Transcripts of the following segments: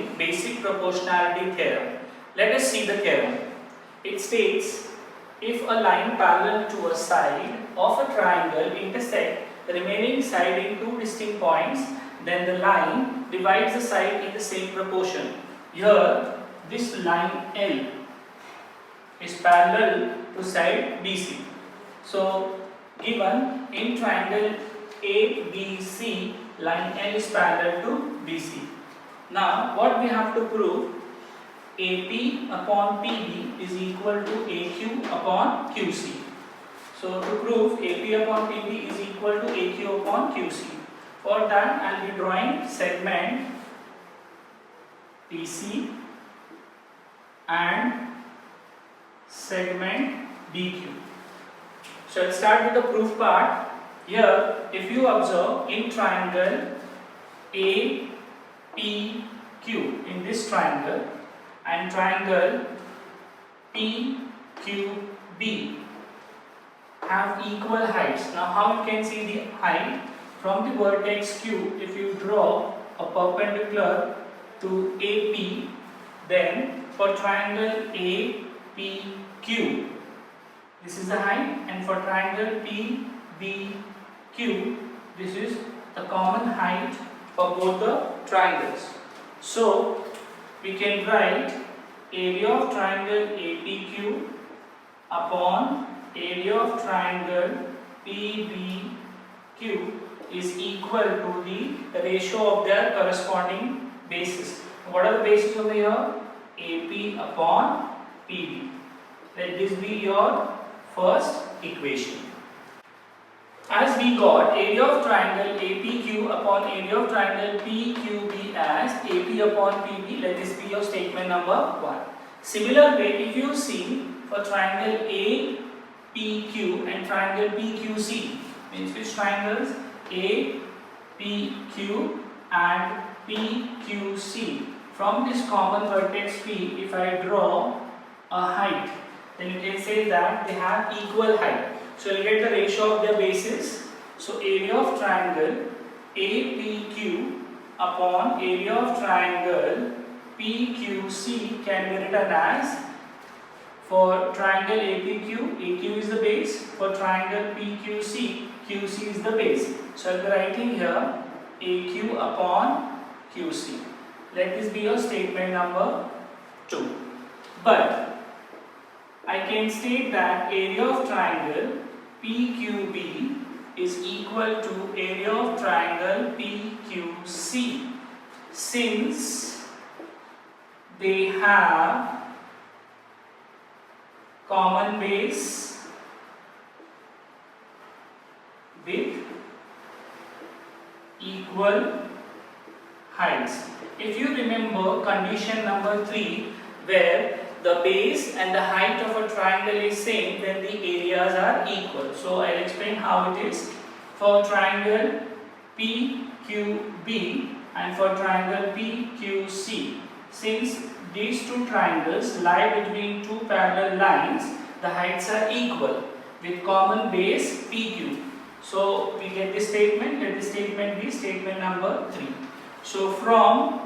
using basic proportionality theorem. Let us see the theorem. It states, if a line parallel to a side of a triangle intersect the remaining side in two distinct points, then the line divides the side in the same proportion. Here, this line L is parallel to side BC. So, given in triangle ABC, line L is parallel to BC. Now, what we have to prove? AP upon PB is equal to AQ upon QC. So, to prove AP upon PB is equal to AQ upon QC, for that I will be drawing segment PC and segment DQ. So, let's start with the proof part. Here, if you observe in triangle APQ, in this triangle, and triangle PQB have equal heights. Now, how you can see the height? From the vertex Q, if you draw a perpendicular to AP, then for triangle APQ, this is the height, and for triangle PBQ, this is the common height for both the triangles. So, we can write area of triangle APQ upon area of triangle PBQ is equal to the ratio of their corresponding bases. What are the bases over here? AP upon PB. Let this be your first equation. As we got area of triangle APQ upon area of triangle PQB as AP upon PB, let this be your statement number 1. Similar way, if you see for triangle APQ and triangle PQC, means which triangles? APQ and PQC. From this common vertex P, if I draw a height, then you can say that they have equal height. So you get the ratio of their bases. So area of triangle APQ upon area of triangle PQC can be written as, for triangle APQ, AQ is the base. For triangle PQC, QC is the base. So I will be writing here AQ upon QC. Let this be your statement number 2. But I can state that area of triangle PQB is equal to area of triangle PQC, since they have common base with equal heights. If you remember condition number 3, where the base and the height of a triangle is same, then the areas are equal. So I'll explain how it is. For triangle PQB and for triangle PQC, since these two triangles lie between two parallel lines, the heights are equal with common base PQ. So we get this statement. Let this statement be statement number 3. So from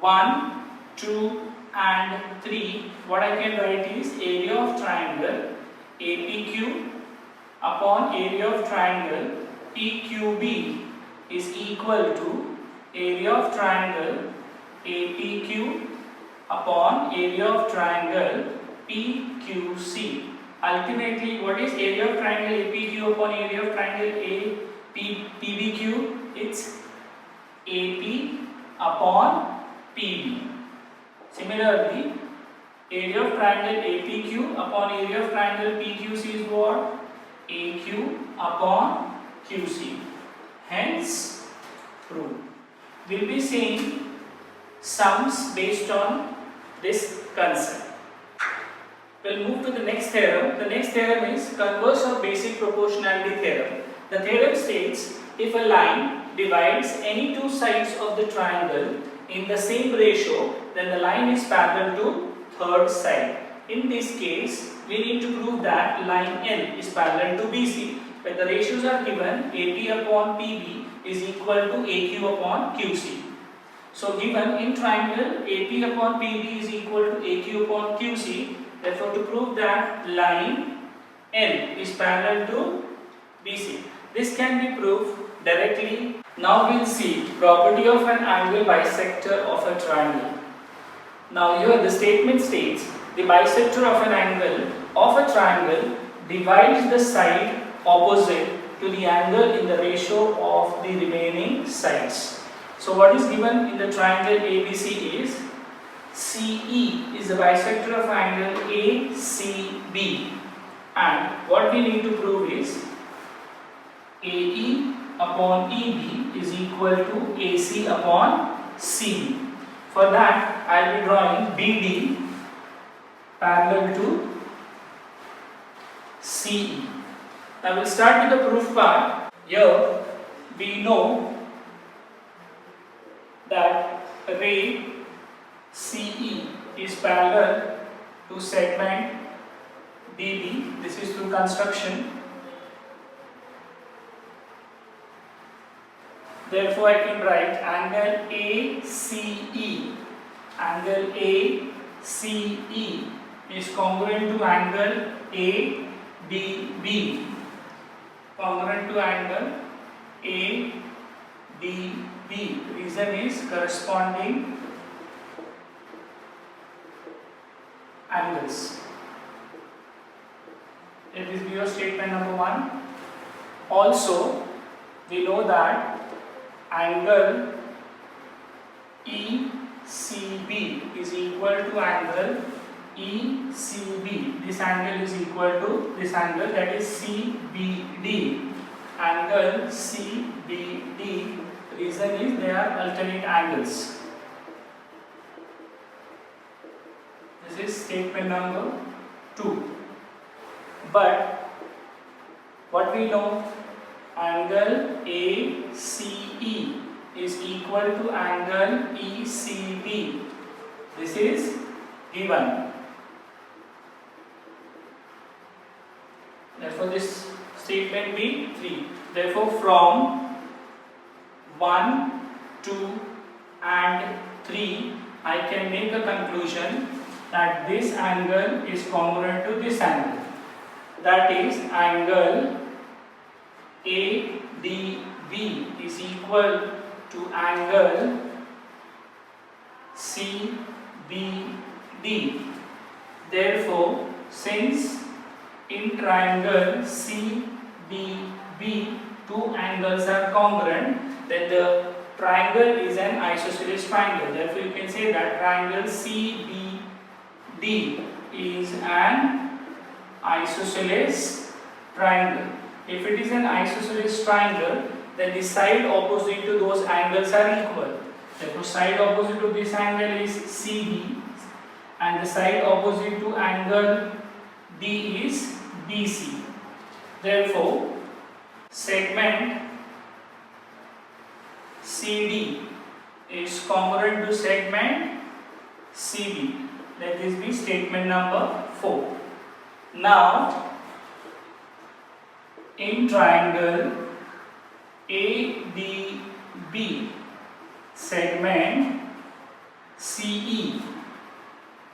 1, 2 and 3, what I can write is area of triangle APQ upon area of triangle PQB is equal to area of triangle APQ upon area of triangle PQC. Ultimately, what is area of triangle APQ upon area of triangle PBQ? It's AP upon PB. Similarly, area of triangle APQ upon area of triangle PQC is what? AQ upon QC. Hence, proved. We'll be seeing sums based on this concept. We'll move to the next theorem. The next theorem is Converse of Basic Proportionality Theorem. The theorem states, if a line divides any two sides of the triangle in the same ratio, then the line is parallel to third side. In this case, we need to prove that line N is parallel to BC, where the ratios are given AP upon PB is equal to AQ upon QC. So given in triangle AP upon PB is equal to AQ upon QC, therefore to prove that line L is parallel to BC. This can be proved directly. Now we'll see property of an angle bisector of a triangle. Now here the statement states the bisector of an angle of a triangle divides the side opposite to the angle in the ratio of the remaining sides. So what is given in the triangle ABC is CE is the bisector of angle ACB, and what we need to prove is AE upon EB is equal to AC upon CB. For that I will be drawing BD parallel to CE. I will start with the proof part. Here we know that ray CE is parallel to segment DB. This is through construction. Therefore I can write angle ACE. Angle ACE is congruent to angle ADB. Congruent to angle ADB. Reason is corresponding angles. Let this be your statement number 1. Also, we know that angle ECB is equal to angle ECB. This angle is equal to this angle, that is CBD. Angle CBD, reason is they are alternate angles. This is statement number 2. But what we know, angle ACE is equal to angle ECB. This is given. Therefore this statement be 3. Therefore from 1, 2 and 3 I can make a conclusion that this angle is congruent to this angle. That is angle ADB is equal to angle CBD. Therefore, since in triangle CBB two angles are congruent, then the triangle is an isosceles triangle. Therefore, you can say that triangle CBD is an isosceles triangle. If it is an isosceles triangle, then the side opposite to those angles are equal. Therefore, side opposite to this angle is CB and the side opposite to angle D is BC. Therefore, segment CD is congruent to segment CB. Let this be statement number 4. Now, in triangle ADB, segment CE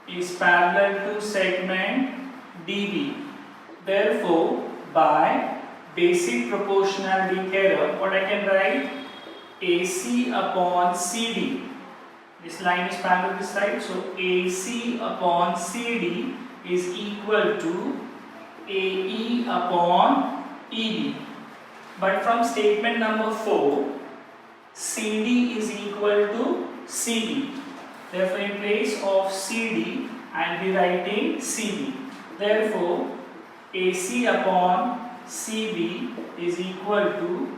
is parallel to segment DB. Therefore, by basic proportionality theorem, what I can write? AC upon CD. This line is parallel to this side, so AC upon CD is equal to AE upon EB. But from statement number 4, CD is equal to CB. Therefore, in place of CD, I will be writing CB. Therefore, AC upon CB is equal to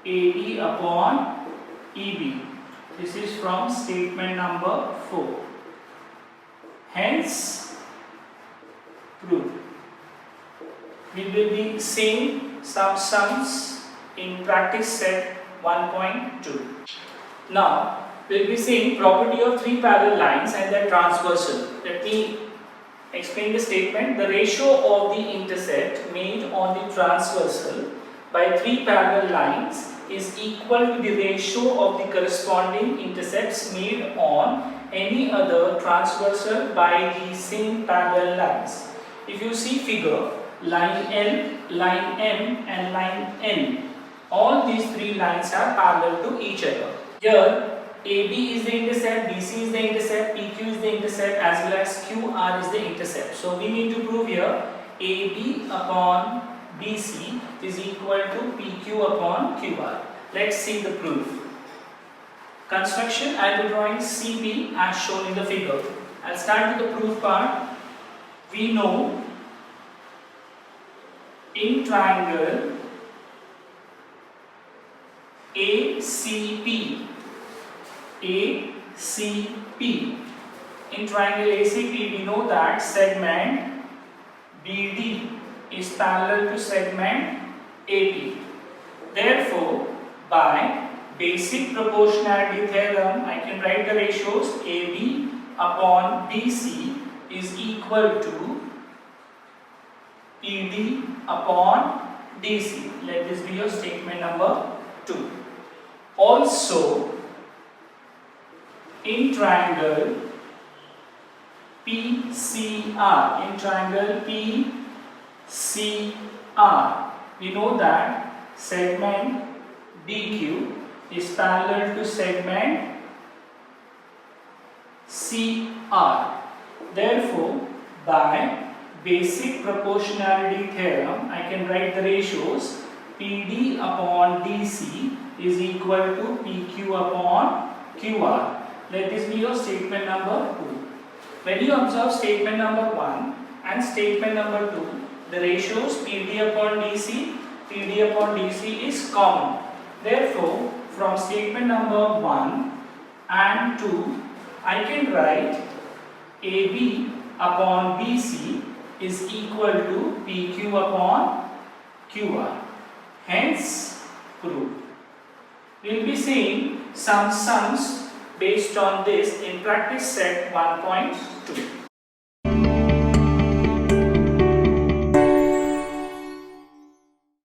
AE upon EB. This is from statement number 4. Hence, proved. We will be seeing some sums in practice set 1.2. Now, we will be seeing property of 3 parallel lines and their transversal. Let me explain the statement. The ratio of the intercept made on the transversal by 3 parallel lines is equal to the ratio of the corresponding intercepts made on any other transversal by the same parallel lines. If you see figure, line L, line M and line N, all these three lines are parallel to each other. Here AB is the intercept, BC is the intercept, PQ is the intercept, as well as QR is the intercept. So we need to prove here AB upon BC is equal to PQ upon QR. Let's see the proof. Construction, I will be drawing CP as shown in the figure. I'll start with the proof part. We know in triangle ACP, in triangle ACP we know that segment BD is parallel to segment AP. Therefore, by basic proportionality theorem, I can write the ratios AB upon BC is equal to PD upon DC. Let this be your statement number 2. Also, in triangle PCR, we know that segment BQ is parallel to segment CR. Therefore, by basic proportionality theorem, I can write the ratios PD upon DC is equal to PQ upon QR. Let this be your statement number 2. When you observe statement number 1 and statement number 2, the ratios PD upon DC is common. Therefore, from statement number 1 and 2, I can write AB upon BC is equal to PQ upon QR. Hence, proved. We will be seeing some sums based on this in practice set 1.2.